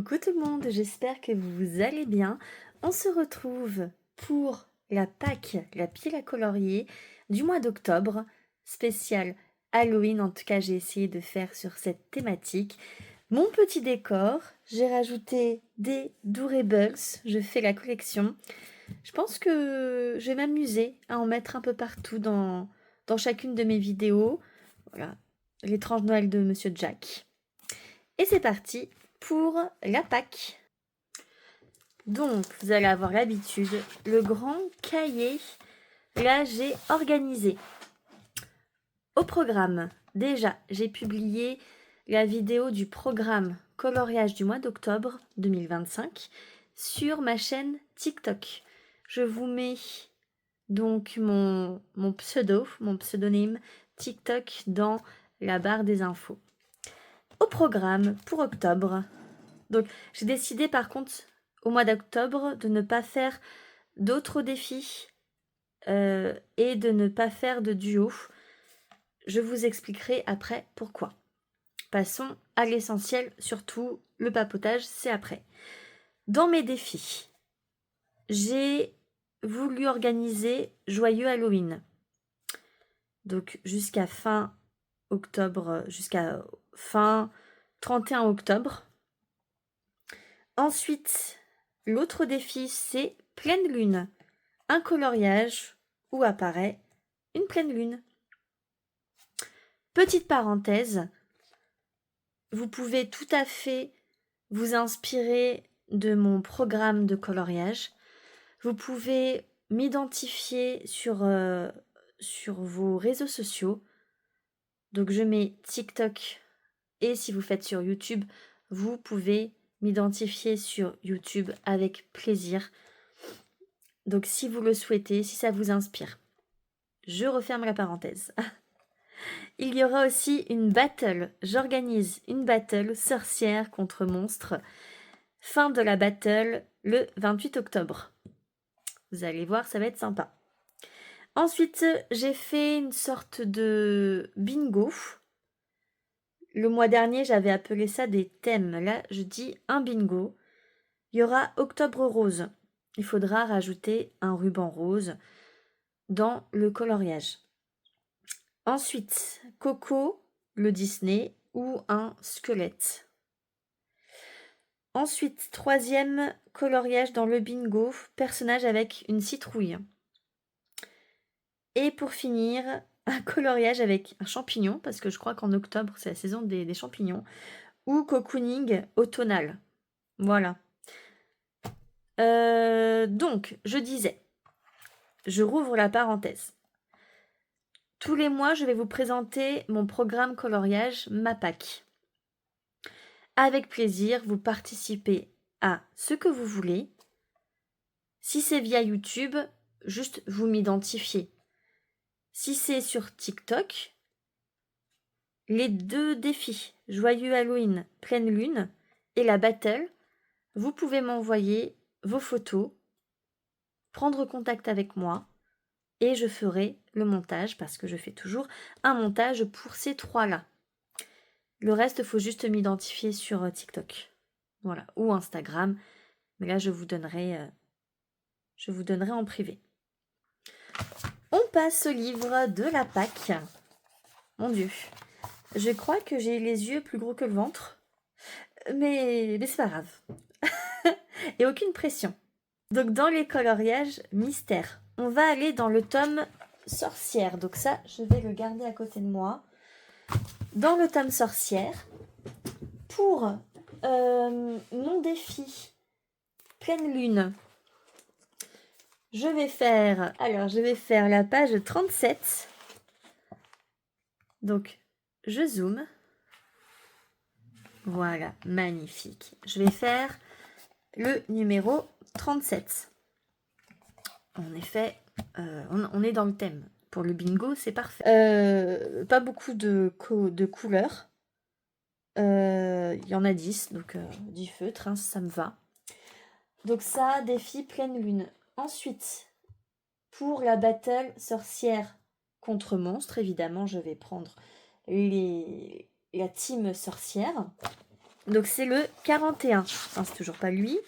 Coucou tout le monde, j'espère que vous allez bien. On se retrouve pour la Pâques, la pile à colorier du mois d'octobre, spécial Halloween. En tout cas, j'ai essayé de faire sur cette thématique. Mon petit décor, j'ai rajouté des Doorables, je fais la collection. Je pense que je vais m'amuser à en mettre un peu partout dans chacune de mes vidéos. Voilà, l'étrange Noël de Monsieur Jack. Et c'est parti pour la Pâques. Donc, vous allez avoir l'habitude, le grand cahier, là j'ai organisé. Au programme, déjà, j'ai publié la vidéo du programme coloriage du mois d'octobre 2025 sur ma chaîne TikTok. Je vous mets donc mon pseudonyme TikTok dans la barre des infos. Au programme pour octobre, donc j'ai décidé par contre au mois d'octobre de ne pas faire d'autres défis et de ne pas faire de duo. Je vous expliquerai après pourquoi. Passons à l'essentiel, surtout le papotage, c'est après. Dans mes défis, j'ai voulu organiser Joyeux Halloween. Donc jusqu'à fin octobre, jusqu'à fin 31 octobre. Ensuite, l'autre défi, c'est pleine lune. Un coloriage où apparaît une pleine lune. Petite parenthèse, vous pouvez tout à fait vous inspirer de mon programme de coloriage. Vous pouvez m'identifier sur vos réseaux sociaux. Donc je mets TikTok et si vous faites sur YouTube, vous pouvez m'identifier sur YouTube avec plaisir. Donc si vous le souhaitez, si ça vous inspire. Je referme la parenthèse. Il y aura aussi une battle. J'organise une battle sorcière contre monstre. Fin de la battle le 28 octobre. Vous allez voir, ça va être sympa. Ensuite, j'ai fait une sorte de bingo. Le mois dernier, j'avais appelé ça des thèmes. Là, je dis un bingo. Il y aura Octobre rose. Il faudra rajouter un ruban rose dans le coloriage. Ensuite, Coco, le Disney, ou un squelette. Ensuite, troisième coloriage dans le bingo, personnage avec une citrouille. Et pour finir, un coloriage avec un champignon, parce que je crois qu'en octobre, c'est la saison des champignons, ou cocooning automnal. Voilà. Donc, je disais, je rouvre la parenthèse. Tous les mois, je vais vous présenter mon programme coloriage MAPAC. Avec plaisir, vous participez à ce que vous voulez. Si c'est via YouTube, juste vous m'identifiez. Si c'est sur TikTok, les deux défis, Joyeux Halloween, pleine lune et la battle, vous pouvez m'envoyer vos photos, prendre contact avec moi et je ferai le montage parce que je fais toujours un montage pour ces trois-là. Le reste, il faut juste m'identifier sur TikTok. Voilà, ou Instagram. Mais là, je vous donnerai en privé. On passe au livre de la Pâques. Mon Dieu. Je crois que j'ai les yeux plus gros que le ventre. Mais c'est pas grave. Et aucune pression. Donc dans les coloriages mystère, on va aller dans le tome sorcière. Donc ça, je vais le garder à côté de moi. Dans le tome sorcière, pour mon défi pleine lune, je vais faire la page 37. Donc, je zoome. Voilà, magnifique. Je vais faire le numéro 37. En effet, on est dans le thème. Pour le bingo, c'est parfait. Pas beaucoup de couleurs. Il y en a 10, donc 10 feutres, hein, ça me va. Donc ça, défi pleine lune. Ensuite, pour la battle sorcière contre monstre, évidemment, je vais prendre la team sorcière. Donc c'est le 41. Enfin, c'est toujours pas lui.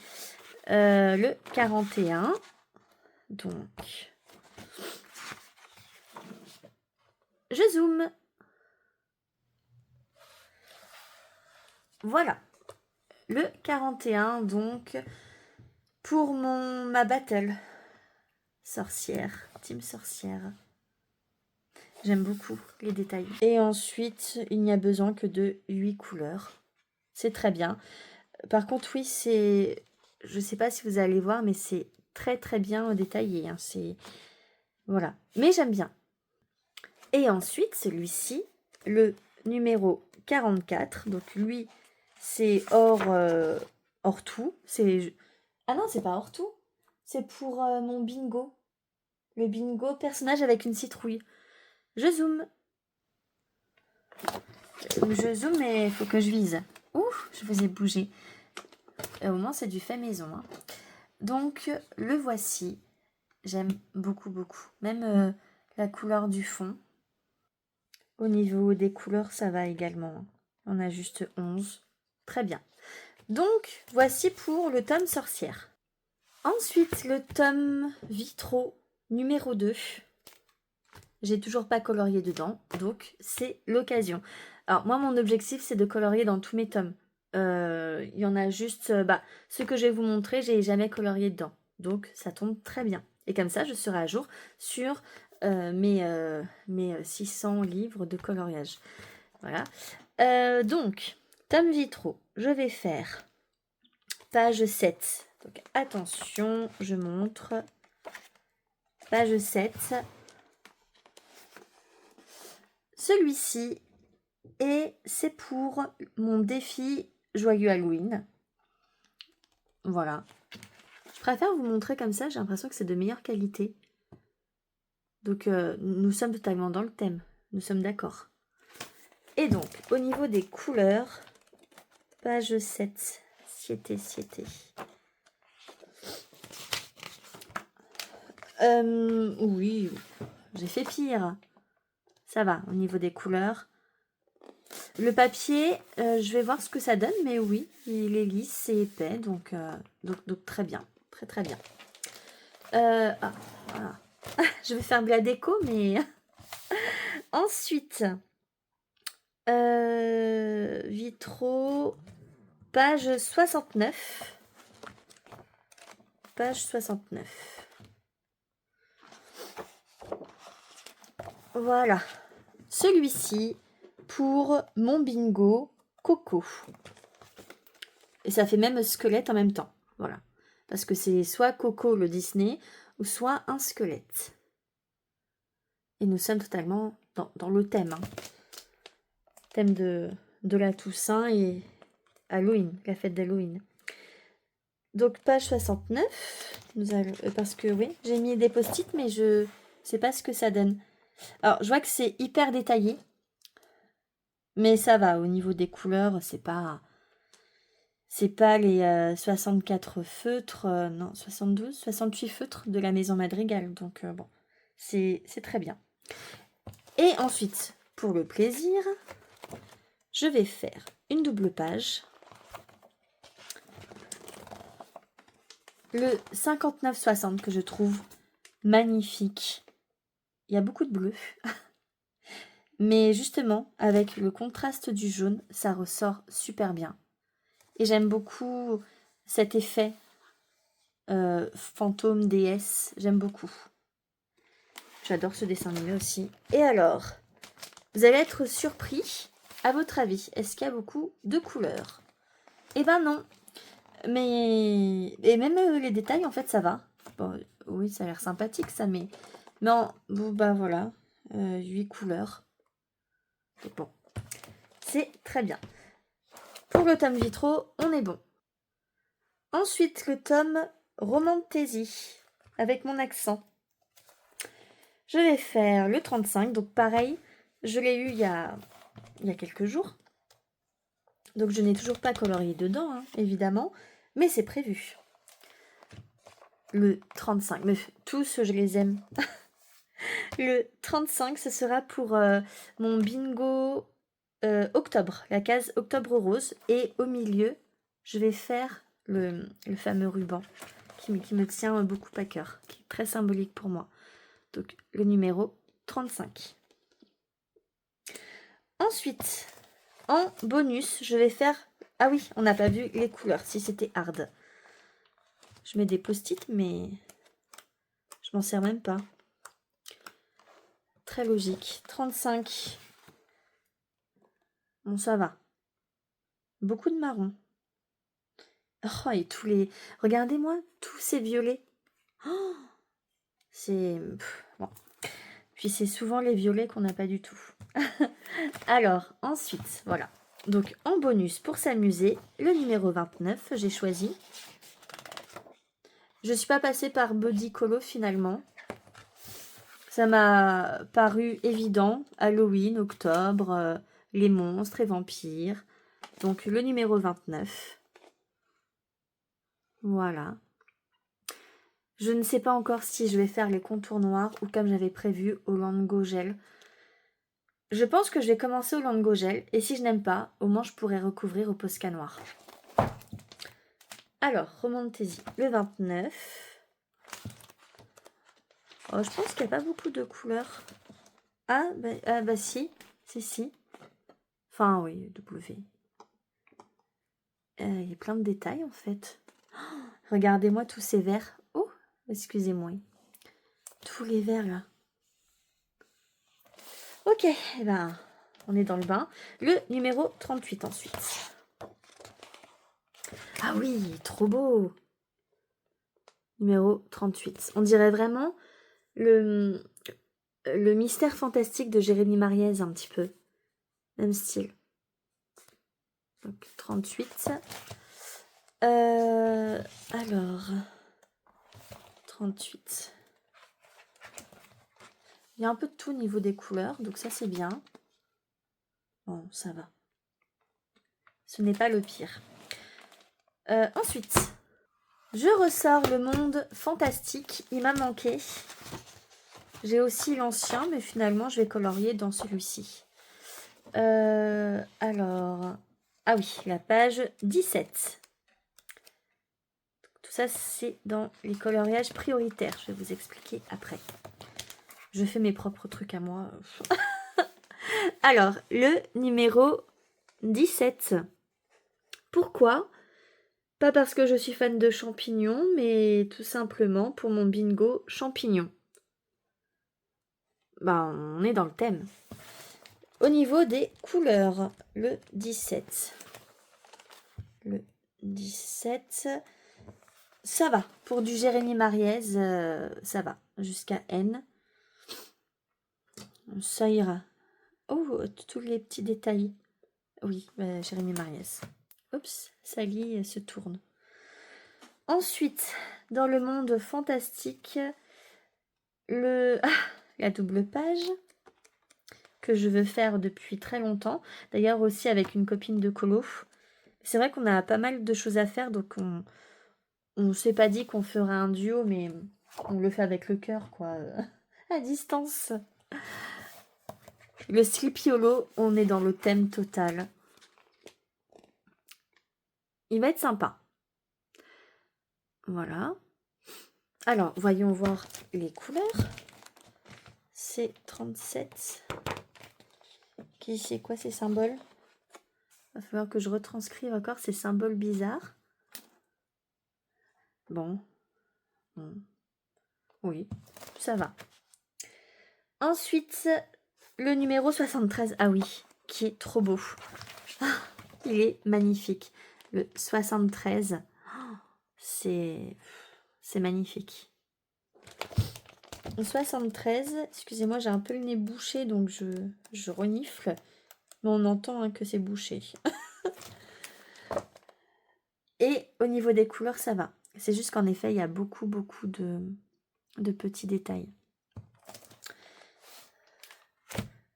Le 41. Donc, je zoome. Voilà. Le 41, donc, pour ma battle. Sorcière, team sorcière. J'aime beaucoup les détails. Et ensuite, il n'y a besoin que de 8 couleurs. C'est très bien. Par contre, oui, c'est... Je ne sais pas si vous allez voir, mais c'est très très bien détaillé. Hein. C'est... Voilà. Mais j'aime bien. Et ensuite, celui-ci, le numéro 44. Donc lui, c'est hors tout. C'est... Ah non, c'est pas hors tout. C'est pour mon bingo. Le bingo personnage avec une citrouille. Je zoome. Je zoome, mais il faut que je vise. Ouh, je vous ai bougé. Au moins, c'est du fait maison. Hein. Donc, le voici. J'aime beaucoup, beaucoup. Même la couleur du fond. Au niveau des couleurs, ça va également. On a juste 11. Très bien. Donc, voici pour le tome sorcière. Ensuite, le tome vitraux numéro 2. J'ai toujours pas colorié dedans, donc c'est l'occasion. Alors moi, mon objectif, c'est de colorier dans tous mes tomes. Il y en a juste... ce que je vais vous montrer, j'ai jamais colorié dedans. Donc ça tombe très bien. Et comme ça, je serai à jour sur mes 600 livres de coloriage. Voilà. Donc, tome vitraux, je vais faire page 7. Donc attention, je montre. Page 7. Celui-ci, et c'est pour mon défi Joyeux Halloween. Voilà. Je préfère vous montrer comme ça, j'ai l'impression que c'est de meilleure qualité. Donc, nous sommes totalement dans le thème. Nous sommes d'accord. Et donc, au niveau des couleurs, page 7, Siété. Oui, j'ai fait pire. Ça va, au niveau des couleurs. Le papier, je vais voir ce que ça donne, mais oui, il est lisse, c'est épais, donc très bien, très bien. Voilà. Je vais faire de la déco, mais ensuite, vitraux, page 69. Page 69. Voilà. Celui-ci pour mon bingo Coco. Et ça fait même squelette en même temps. Voilà. Parce que c'est soit Coco le Disney ou soit un squelette. Et nous sommes totalement dans le thème. Hein. Thème de la Toussaint et Halloween, la fête d'Halloween. Donc page 69. Parce que oui, j'ai mis des post-it, mais je sais pas ce que ça donne. Alors, je vois que c'est hyper détaillé. Mais ça va, au niveau des couleurs, c'est pas les 64 feutres, non, 72, 68 feutres de la maison Madrigal. Donc bon, c'est très bien. Et ensuite, pour le plaisir, je vais faire une double page. Le 59-60 que je trouve magnifique. Il y a beaucoup de bleu. Mais justement, avec le contraste du jaune, ça ressort super bien. Et j'aime beaucoup cet effet fantôme déesse. J'aime beaucoup. J'adore ce dessin animé aussi. Et alors, vous allez être surpris. À votre avis, est-ce qu'il y a beaucoup de couleurs? Eh ben non. Mais... Et même les détails, en fait, ça va. Bon, oui, ça a l'air sympathique, ça, mais... Non, bon, bah voilà. 8 couleurs. Et bon. C'est très bien. Pour le tome vitraux, on est bon. Ensuite, le tome Romantaisie, avec mon accent. Je vais faire le 35, donc pareil, je l'ai eu il y a quelques jours. Donc je n'ai toujours pas colorié dedans, hein, évidemment, mais c'est prévu. Le 35, mais tous je les aime. Le 35, ce sera pour mon bingo octobre, la case octobre rose. Et au milieu, je vais faire le fameux ruban qui me tient beaucoup à cœur, qui est très symbolique pour moi. Donc, le numéro 35. Ensuite, en bonus, je vais faire... Ah oui, on n'a pas vu les couleurs, si c'était hard. Je mets des post-it, mais je m'en sers même pas. Très logique. 35. Bon, ça va. Beaucoup de marron. Oh, et tous les... Regardez-moi, tous ces violets. Oh, c'est... Bon. Puis c'est souvent les violets qu'on n'a pas du tout. Alors, ensuite, voilà. Donc, en bonus, pour s'amuser, le numéro 29, j'ai choisi. Je ne suis pas passée par Body Colo finalement. Ça m'a paru évident. Halloween, octobre, les monstres et vampires. Donc, le numéro 29. Voilà. Je ne sais pas encore si je vais faire les contours noirs ou comme j'avais prévu au Lango Gel. Je pense que je vais commencer au Lango Gel et si je n'aime pas, au moins je pourrais recouvrir au Posca noir. Alors, remontez-y. Le 29. Oh, je pense qu'il n'y a pas beaucoup de couleurs. Ah bah si. Si. Enfin, oui, W. Il y a plein de détails en fait. Oh, regardez-moi tous ces verts. Oh, excusez-moi. Tous les verts là. Ok, eh ben, on est dans le bain. Le numéro 38 ensuite. Ah oui, trop beau. Numéro 38. On dirait vraiment le mystère fantastique de Jérémy Mariez un petit peu. Même style. Donc 38. Alors. 38. Il y a un peu de tout au niveau des couleurs, donc ça c'est bien. Bon, ça va. Ce n'est pas le pire. Ensuite, je ressors le monde fantastique. Il m'a manqué. J'ai aussi l'ancien, mais finalement je vais colorier dans celui-ci. Alors... Ah oui, la page 17. Tout ça, c'est dans les coloriages prioritaires. Je vais vous expliquer après. Je fais mes propres trucs à moi. Alors, le numéro 17. Pourquoi? Pas parce que je suis fan de champignons, mais tout simplement pour mon bingo champignons. Ben, on est dans le thème. Au niveau des couleurs, le 17. Le 17... Ça va. Pour du Jérémy Mariez, ça va. Jusqu'à N. Ça ira. Oh, tous les petits détails. Oui, Jérémy Mariez. Oups, Sally se tourne. Ensuite, dans le monde fantastique, la double page que je veux faire depuis très longtemps. D'ailleurs aussi avec une copine de colo. C'est vrai qu'on a pas mal de choses à faire, donc on ne s'est pas dit qu'on ferait un duo, mais on le fait avec le cœur, quoi. À distance. Le Sleepyolo, on est dans le thème total. Il va être sympa. Voilà. Alors, voyons voir les couleurs. C'est 37. C'est quoi ces symboles? Il va falloir que je retranscrive encore ces symboles bizarres. Bon. Oui, ça va. Ensuite, le numéro 73. Ah oui, qui est trop beau. Il est magnifique. Le 73. C'est magnifique. Le 73, excusez-moi, j'ai un peu le nez bouché, donc je renifle. Mais on entend que c'est bouché. Et au niveau des couleurs, ça va. C'est juste qu'en effet, il y a beaucoup de petits détails.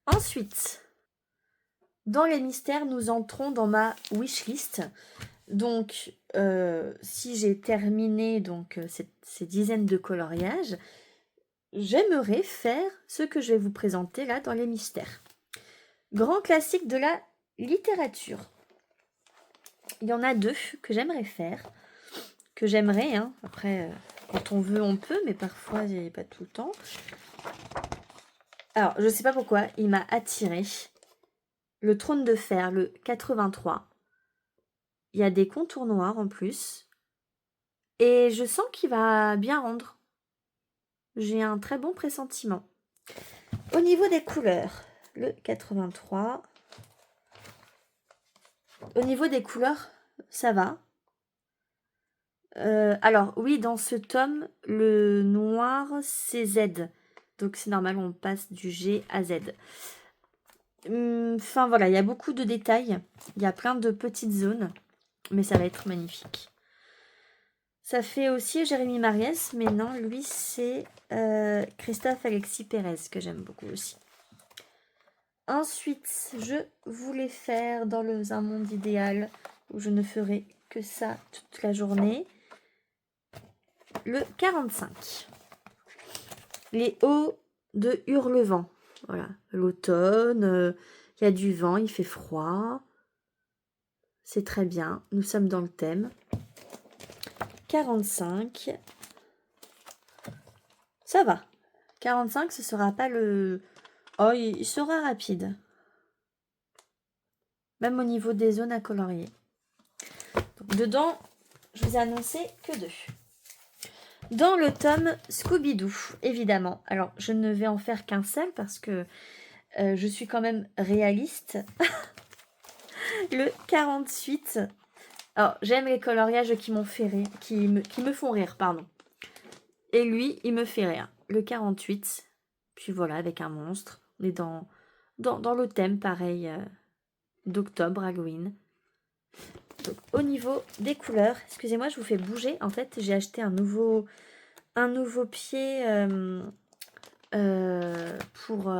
Ensuite, dans les mystères, nous entrons dans ma wishlist. Donc, si j'ai terminé donc, ces dizaines de coloriages, j'aimerais faire ce que je vais vous présenter là dans les mystères. Grand classique de la littérature. Il y en a 2 que j'aimerais faire. Que j'aimerais, hein. Après, quand on veut, on peut, mais parfois, pas tout le temps. Alors, je sais pas pourquoi, il m'a attiré. Le Trône de Fer, le 83. Il y a des contours noirs en plus. Et je sens qu'il va bien rendre. J'ai un très bon pressentiment. Au niveau des couleurs, le 83. Au niveau des couleurs, ça va. Alors, oui, dans ce tome, le noir, c'est Z. Donc, c'est normal, on passe du G à Z. Enfin, voilà, il y a beaucoup de détails. Il y a plein de petites zones. Mais ça va être magnifique. Ça fait aussi Jérémy Mariès, mais non, lui, c'est Christophe Alexis Pérez, que j'aime beaucoup aussi. Ensuite, je voulais faire dans un monde idéal, où je ne ferai que ça toute la journée, le 45. Les hauts de Hurlevent. Voilà, l'automne, il y a du vent, il fait froid. C'est très bien, nous sommes dans le thème. 45. Ça va. 45, ce sera pas le... Oh, il sera rapide. Même au niveau des zones à colorier. Donc, dedans, je vous ai annoncé que 2. Dans le tome Scooby-Doo, évidemment. Alors, je ne vais en faire qu'un seul parce que je suis quand même réaliste. Le 48. Alors, j'aime les coloriages qui m'ont fait rire, qui me font rire, pardon. Et lui, il me fait rire. Le 48. Puis voilà, avec un monstre. On est dans le thème, pareil, d'octobre, Halloween. Donc, au niveau des couleurs, excusez-moi, je vous fais bouger. En fait, j'ai acheté un nouveau pied pour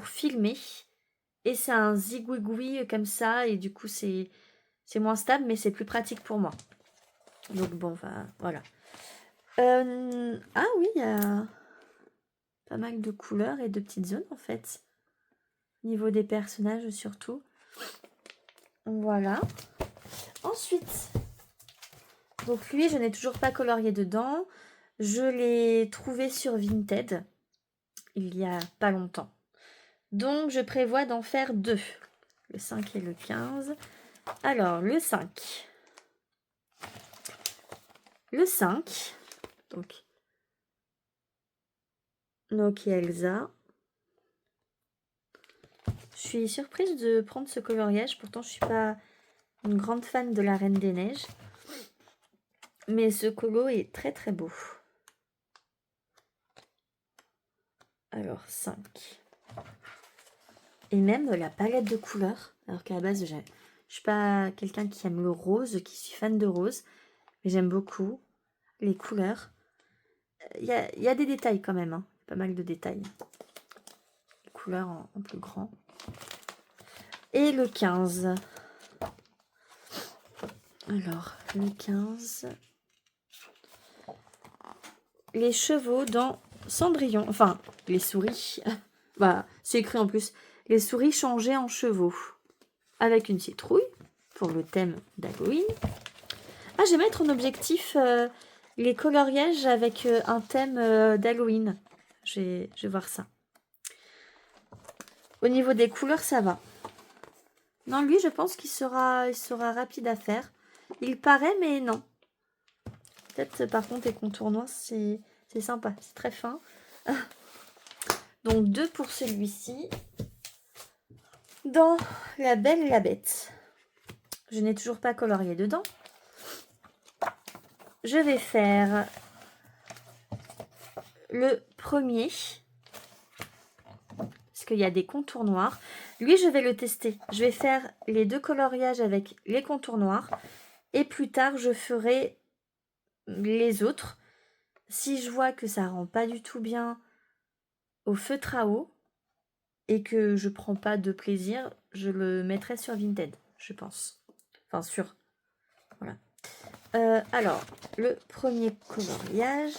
filmer. Et c'est un zigouigoui comme ça. Et du coup, c'est moins stable, mais c'est plus pratique pour moi. Donc bon, voilà. Ah oui, il y a pas mal de couleurs et de petites zones en fait. Au niveau des personnages surtout. Voilà. Ensuite, donc lui, je n'ai toujours pas colorié dedans. Je l'ai trouvé sur Vinted il y a pas longtemps. Donc, je prévois d'en faire 2. Le 5 et le 15. Alors, le 5. Le 5. Donc, Noki et Elsa. Je suis surprise de prendre ce coloriage. Pourtant, je ne suis pas une grande fan de la Reine des Neiges. Mais ce colo est très très beau. Alors, 5. Et même la palette de couleurs. Alors qu'à la base, je ne suis pas quelqu'un qui aime le rose, qui suis fan de rose. Mais j'aime beaucoup les couleurs. Il y a des détails quand même. Hein. Pas mal de détails. Les couleurs en plus grand. Et le 15. Alors, le 15. Les chevaux dans Cendrillon. Enfin, les souris. Voilà, c'est écrit en plus. Les souris changées en chevaux. Avec une citrouille pour le thème d'Halloween. Ah, je vais mettre en objectif les coloriages avec un thème d'Halloween. Je vais voir ça. Au niveau des couleurs, ça va. Non, lui, je pense qu'il sera rapide à faire. Il paraît, mais non. Peut-être, par contre, les contours noirs, c'est sympa. C'est très fin. Donc, 2 pour celui-ci. Dans La Belle et la Bête. Je n'ai toujours pas colorié dedans. Je vais faire le premier. Parce qu'il y a des contours noirs. Lui, je vais le tester. Je vais faire les 2 coloriages avec les contours noirs. Et plus tard, je ferai les autres. Si je vois que ça rend pas du tout bien au feutre à eau et que je prends pas de plaisir, je le mettrai sur Vinted, je pense. Enfin, sur. Voilà. Alors, le premier coloriage.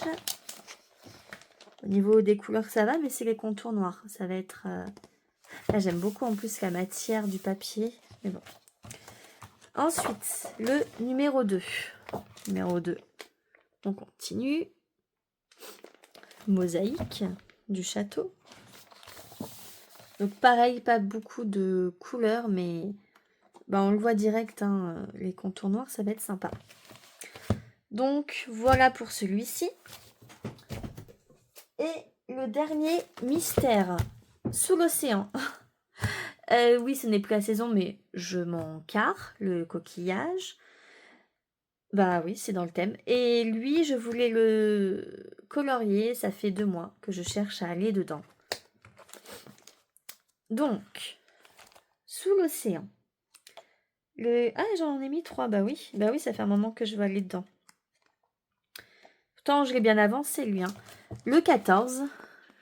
Au niveau des couleurs, ça va, mais c'est les contours noirs. Ça va être Là, j'aime beaucoup en plus la matière du papier. Mais bon. Ensuite, le numéro 2. Numéro 2. On continue. Mosaïque du château. Donc pareil, pas beaucoup de couleurs, mais on le voit direct, hein, les contours noirs, ça va être sympa. Donc voilà pour celui-ci. Et le dernier, mystère, sous l'océan. Oui, ce n'est plus la saison, mais je m'en carre, le coquillage. Bah oui, c'est dans le thème. Et lui, je voulais le colorier, ça fait 2 mois que je cherche à aller dedans. Donc, sous l'océan. Ah, j'en ai mis 3, bah oui, ça fait un moment que je veux aller dedans. Pourtant, je l'ai bien avancé, lui. Hein. Le 14,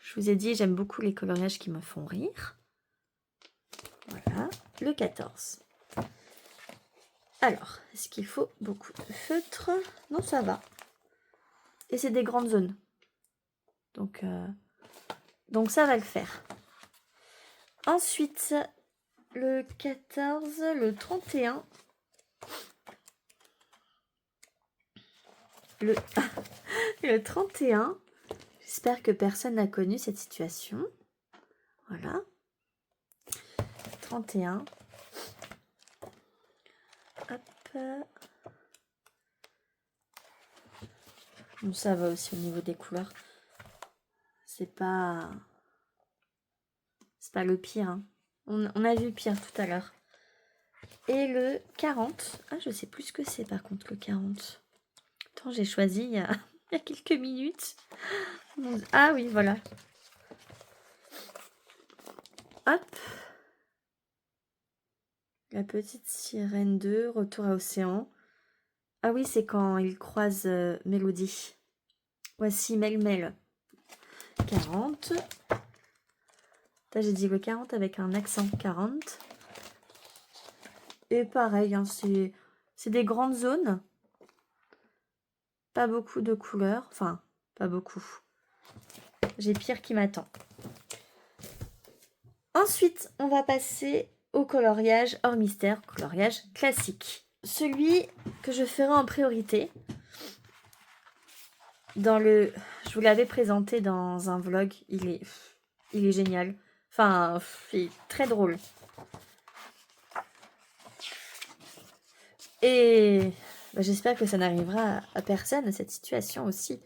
je vous ai dit, j'aime beaucoup les coloriages qui me font rire. Voilà, le 14. Alors, est-ce qu'il faut beaucoup de feutre? Non, ça va. Et c'est des grandes zones. Donc ça va le faire. Ensuite, le 14, le 31. Le 31. J'espère que personne n'a connu cette situation. Voilà. 31. Hop. Bon, ça va aussi au niveau des couleurs. C'est pas le pire. Hein. On a vu pire tout à l'heure. Et le 40. Ah, je sais plus ce que c'est par contre le 40. Attends, j'ai choisi il y a quelques minutes. Ah oui, voilà. Hop. La petite sirène 2, retour à océan. Ah oui, c'est quand il croise Mélodie. Voici Mel. 40. J'ai dit le 40 avec un accent 40. Et pareil, hein, c'est des grandes zones. Pas beaucoup de couleurs. Enfin, pas beaucoup. J'ai pire qui m'attend. Ensuite, on va passer au coloriage hors mystère, coloriage classique. Celui que je ferai en priorité. Je vous l'avais présenté dans un vlog. Il est génial. Enfin, il est très drôle. Et j'espère que ça n'arrivera à personne, cette situation aussi.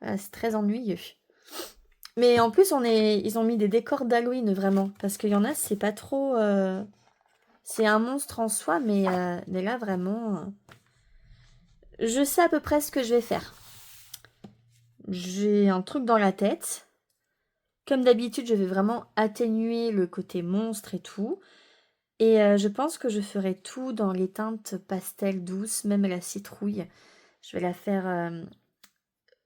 C'est très ennuyeux. Mais en plus, ils ont mis des décors d'Halloween, vraiment. Parce qu'il y en a, c'est pas trop... c'est un monstre en soi, mais là, vraiment... je sais à peu près ce que je vais faire. J'ai un truc dans la tête. Comme d'habitude, je vais vraiment atténuer le côté monstre et tout. Et je pense que je ferai tout dans les teintes pastel douces, même la citrouille. Je vais la faire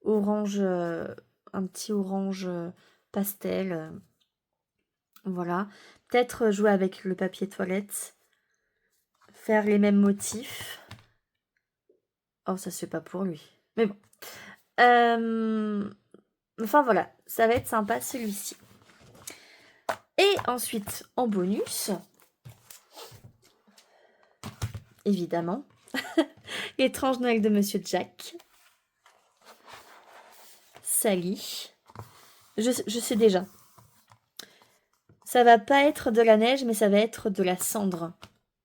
orange, un petit orange pastel. Voilà. Peut-être jouer avec le papier toilette. Faire les mêmes motifs. Oh, ça se fait pas pour lui. Mais bon. Enfin voilà, ça va être sympa celui-ci. Et ensuite, en bonus, évidemment, l'étrange Noël de Monsieur Jack. Sally. Je sais déjà. Ça va pas être de la neige, mais ça va être de la cendre.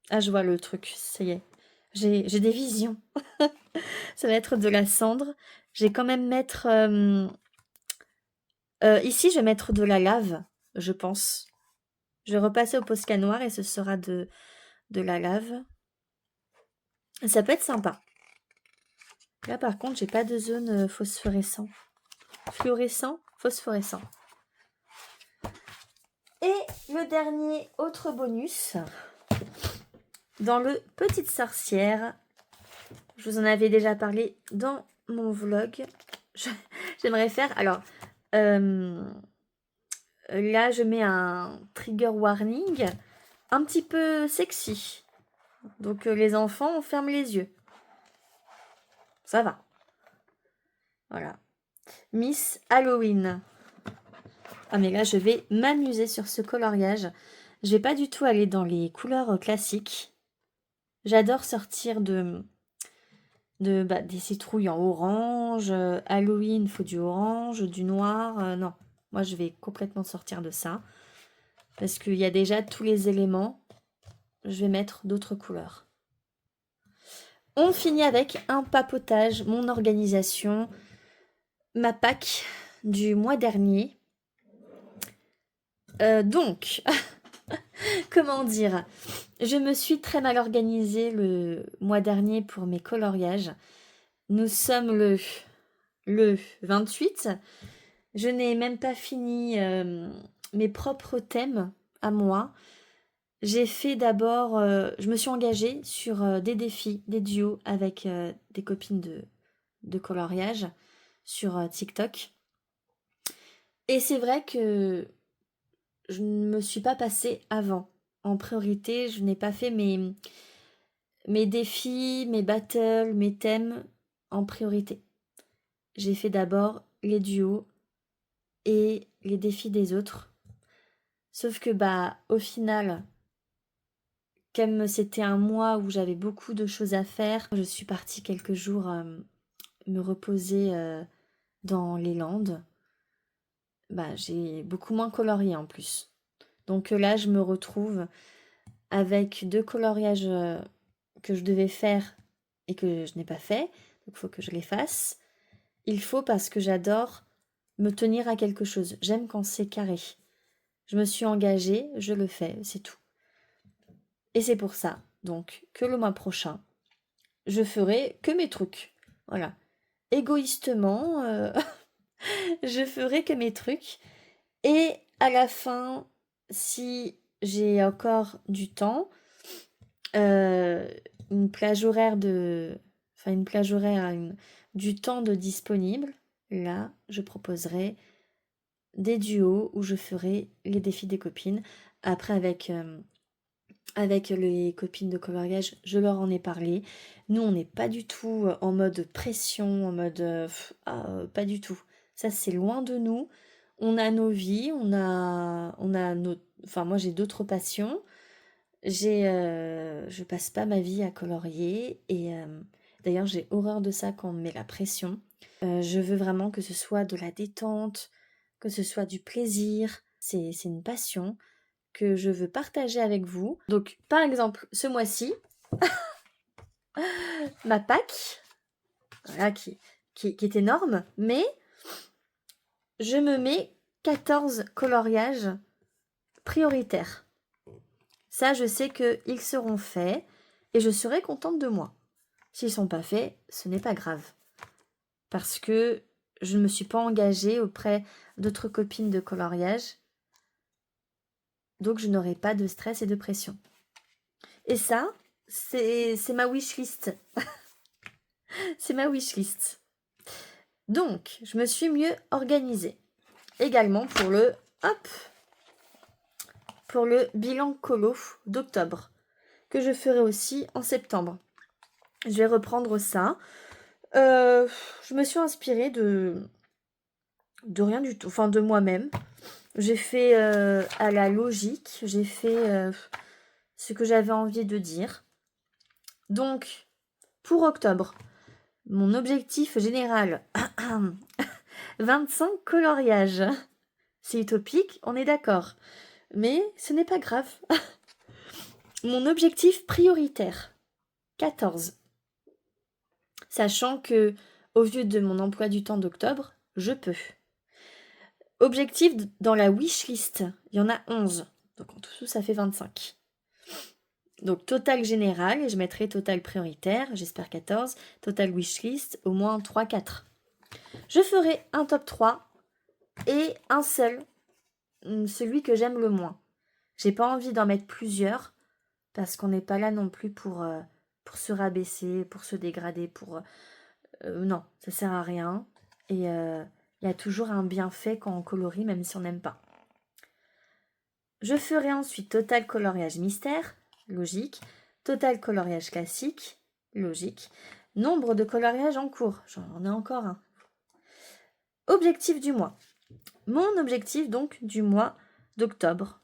Ah, je vois le truc, ça y est. J'ai des visions. Ça va être de la cendre. Je vais quand même mettre... ici, je vais mettre de la lave, je pense. Je vais repasser au Posca noir et ce sera de la lave. Ça peut être sympa. Là, par contre, j'ai pas de zone phosphorescent. Fluorescent, phosphorescent. Et le dernier autre bonus, dans le Petite Sorcière, je vous en avais déjà parlé dans mon vlog. J'aimerais faire... Alors, là, je mets un trigger warning un petit peu sexy. Donc, les enfants, on ferme les yeux. Ça va. Voilà. Miss Halloween. Ah, mais là, je vais m'amuser sur ce coloriage. Je vais pas du tout aller dans les couleurs classiques. J'adore sortir des citrouilles en orange. Halloween, faut du orange, du noir. Non, moi je vais complètement sortir de ça. Parce qu'il y a déjà tous les éléments. Je vais mettre d'autres couleurs. On finit avec un papotage, mon organisation, ma Pâques du mois dernier. Donc, comment dire? Je me suis très mal organisée le mois dernier pour mes coloriages. Nous sommes le 28. Je n'ai même pas fini mes propres thèmes à moi. J'ai fait d'abord, je me suis engagée sur des défis, des duos avec des copines de coloriage sur TikTok. Et c'est vrai que je ne me suis pas passée avant. En priorité, je n'ai pas fait mes défis, mes battles, mes thèmes en priorité. J'ai fait d'abord les duos et les défis des autres. Sauf que au final, comme c'était un mois où j'avais beaucoup de choses à faire, je suis partie quelques jours me reposer dans les Landes. J'ai beaucoup moins colorié en plus. Donc là, je me retrouve avec 2 coloriages que je devais faire et que je n'ai pas fait. Donc il faut que je les fasse. Il faut parce que j'adore me tenir à quelque chose. J'aime quand c'est carré. Je me suis engagée, je le fais, c'est tout. Et c'est pour ça, donc, que le mois prochain, je ferai que mes trucs. Voilà. Égoïstement, je ferai que mes trucs. Et à la fin, si j'ai encore du temps, une plage horaire du temps de disponible, là, je proposerai des duos où je ferai les défis des copines. Après, avec les copines de coloriage, je leur en ai parlé. Nous, on n'est pas du tout en mode pression, en mode... pas du tout. Ça, c'est loin de nous. On a nos vies, on a nos... Enfin, moi, j'ai d'autres passions. Je passe pas ma vie à colorier. Et d'ailleurs, j'ai horreur de ça quand on me met la pression. Je veux vraiment que ce soit de la détente, que ce soit du plaisir. C'est une passion que je veux partager avec vous. Donc, par exemple, ce mois-ci, ma Pâques, voilà, qui est énorme, mais je me mets 14 coloriages prioritaires. Ça, je sais qu'ils seront faits et je serai contente de moi. S'ils ne sont pas faits, ce n'est pas grave. Parce que je ne me suis pas engagée auprès d'autres copines de coloriage. Donc, je n'aurai pas de stress et de pression. Et ça, c'est ma wishlist. C'est ma wishlist. Donc, je me suis mieux organisée. Également pour le bilan colo d'octobre, que je ferai aussi en septembre. Je vais reprendre ça. Je me suis inspirée de rien du tout, enfin de moi-même. J'ai fait à la logique, j'ai fait ce que j'avais envie de dire. Donc, pour octobre, mon objectif général, 25 coloriages. C'est utopique, on est d'accord. Mais ce n'est pas grave. Mon objectif prioritaire, 14. Sachant que, au vu de mon emploi du temps d'octobre, je peux. Objectif dans la wishlist, il y en a 11. Donc en tout, ça fait 25. Donc total général, et je mettrai total prioritaire, j'espère 14. Total wishlist, au moins 3-4. Je ferai un top 3 et un seul, celui que j'aime le moins. J'ai pas envie d'en mettre plusieurs, parce qu'on n'est pas là non plus pour se rabaisser, pour se dégrader, non, ça sert à rien. Et il y a toujours un bienfait quand on colorie, même si on n'aime pas. Je ferai ensuite total coloriage mystère, logique. Total coloriage classique, logique. Nombre de coloriages en cours, j'en ai encore un. Objectif du mois. Mon objectif donc du mois d'octobre.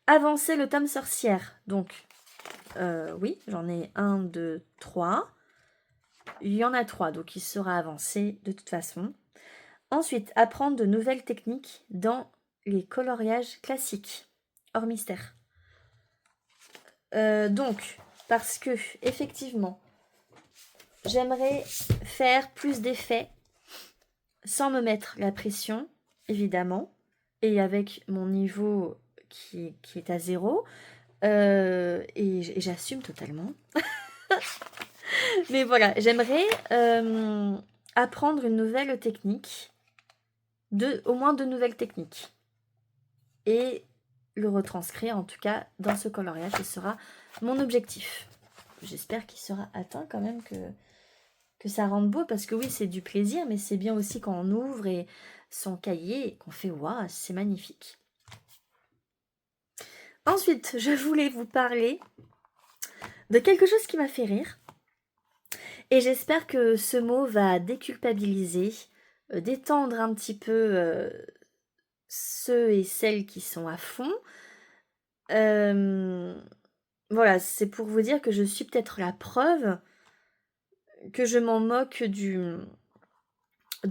avancer le tome sorcière. Donc, oui, j'en ai 1, 2, 3. Il y en a 3, donc il sera avancé de toute façon. Ensuite, apprendre de nouvelles techniques dans les coloriages classiques, hors mystère. Donc, parce que, effectivement, j'aimerais faire plus d'effets sans me mettre la pression, évidemment, et avec mon niveau qui est à 0. Et j'assume totalement. Mais voilà, j'aimerais apprendre une nouvelle technique, au moins 2 nouvelles techniques. Et le retranscrire en tout cas dans ce coloriage, ce sera mon objectif. J'espère qu'il sera atteint quand même, que ça rende beau, parce que oui, c'est du plaisir, mais c'est bien aussi quand on ouvre et son cahier et qu'on fait waouh, c'est magnifique. Ensuite, je voulais vous parler de quelque chose qui m'a fait rire. Et j'espère que ce mot va déculpabiliser, détendre un petit peu ceux et celles qui sont à fond. Voilà, c'est pour vous dire que je suis peut-être la preuve que je m'en moque de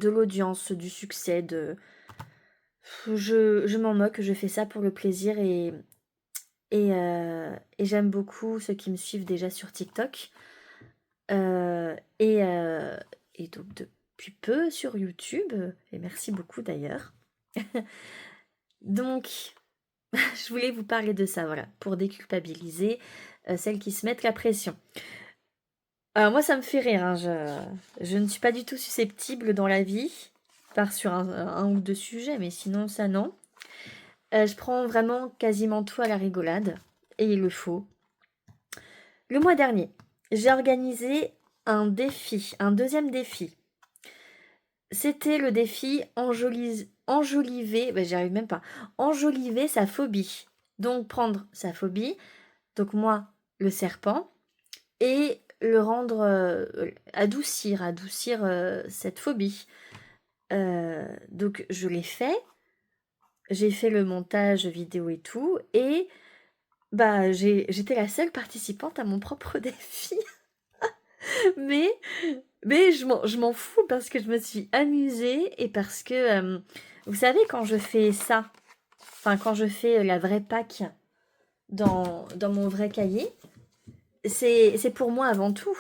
l'audience, du succès, je m'en moque, je fais ça pour le plaisir et j'aime beaucoup ceux qui me suivent déjà sur TikTok. Et donc depuis peu sur YouTube, et merci beaucoup d'ailleurs. Donc, je voulais vous parler de ça, voilà, pour déculpabiliser celles qui se mettent la pression. Alors moi, ça me fait rire, hein, je ne suis pas du tout susceptible dans la vie, part sur un ou deux sujets, mais sinon ça non. Je prends vraiment quasiment tout à la rigolade, et il le faut. Le mois dernier, j'ai organisé un défi, un deuxième défi. C'était le défi enjoliver, j'y arrive même pas, enjoliver sa phobie. Donc prendre sa phobie, donc moi le serpent, et le rendre, adoucir cette phobie. Donc je l'ai fait, j'ai fait le montage vidéo et tout, et j'étais la seule participante à mon propre défi. mais je m'en fous parce que je me suis amusée et parce que, vous savez, quand je fais ça, enfin quand je fais la vraie Pâques dans mon vrai cahier, c'est pour moi avant tout.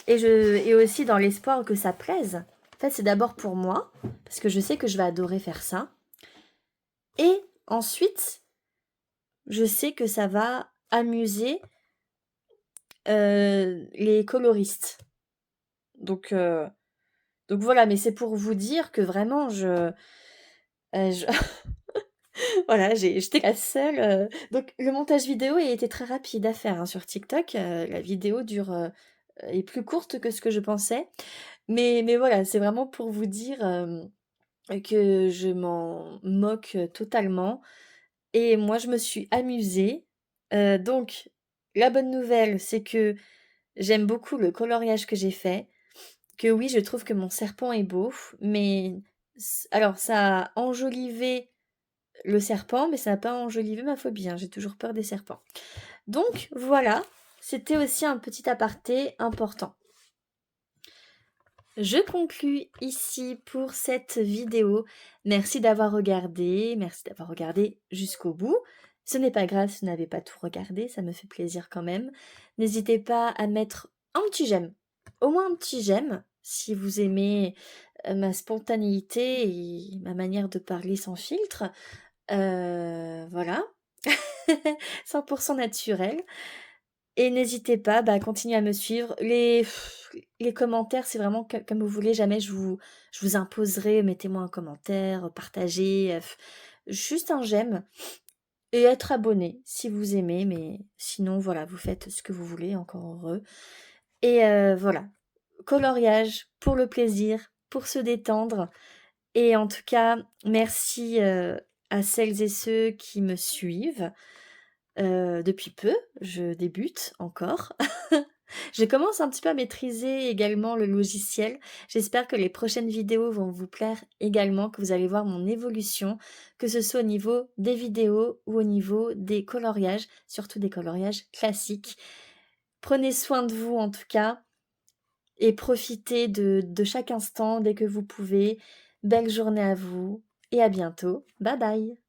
Et aussi dans l'espoir que ça plaise. En fait, c'est d'abord pour moi, parce que je sais que je vais adorer faire ça. Et ensuite, je sais que ça va amuser les coloristes. Donc voilà, mais c'est pour vous dire que vraiment, voilà, j'étais la seule. Donc le montage vidéo a été très rapide à faire, hein, sur TikTok. La vidéo est plus courte que ce que je pensais. Mais voilà, c'est vraiment pour vous dire que je m'en moque totalement. Et moi, je me suis amusée. Donc, la bonne nouvelle, c'est que j'aime beaucoup le coloriage que j'ai fait. Que oui, je trouve que mon serpent est beau, mais alors ça a enjolivé le serpent, mais ça n'a pas enjolivé ma phobie, hein. J'ai toujours peur des serpents. Donc voilà, c'était aussi un petit aparté important. Je conclus ici pour cette vidéo. Merci d'avoir regardé jusqu'au bout. Ce n'est pas grave si vous n'avez pas tout regardé, ça me fait plaisir quand même. N'hésitez pas à mettre un petit j'aime, au moins un petit j'aime, si vous aimez ma spontanéité et ma manière de parler sans filtre. Voilà, 100% naturel. Et n'hésitez pas à continuer à me suivre. Les commentaires, c'est vraiment comme vous voulez. Jamais je vous imposerai. Mettez-moi un commentaire, partagez. Juste un j'aime. Et être abonné si vous aimez. Mais sinon, voilà, vous faites ce que vous voulez. Encore heureux. Et voilà. Coloriage pour le plaisir, pour se détendre. Et en tout cas, merci à celles et ceux qui me suivent. Depuis peu, je débute encore. Je commence un petit peu à maîtriser également le logiciel. J'espère que les prochaines vidéos vont vous plaire également, que vous allez voir mon évolution, que ce soit au niveau des vidéos ou au niveau des coloriages, surtout des coloriages classiques. Prenez soin de vous en tout cas et profitez de chaque instant dès que vous pouvez. Belle journée à vous et à bientôt. Bye bye.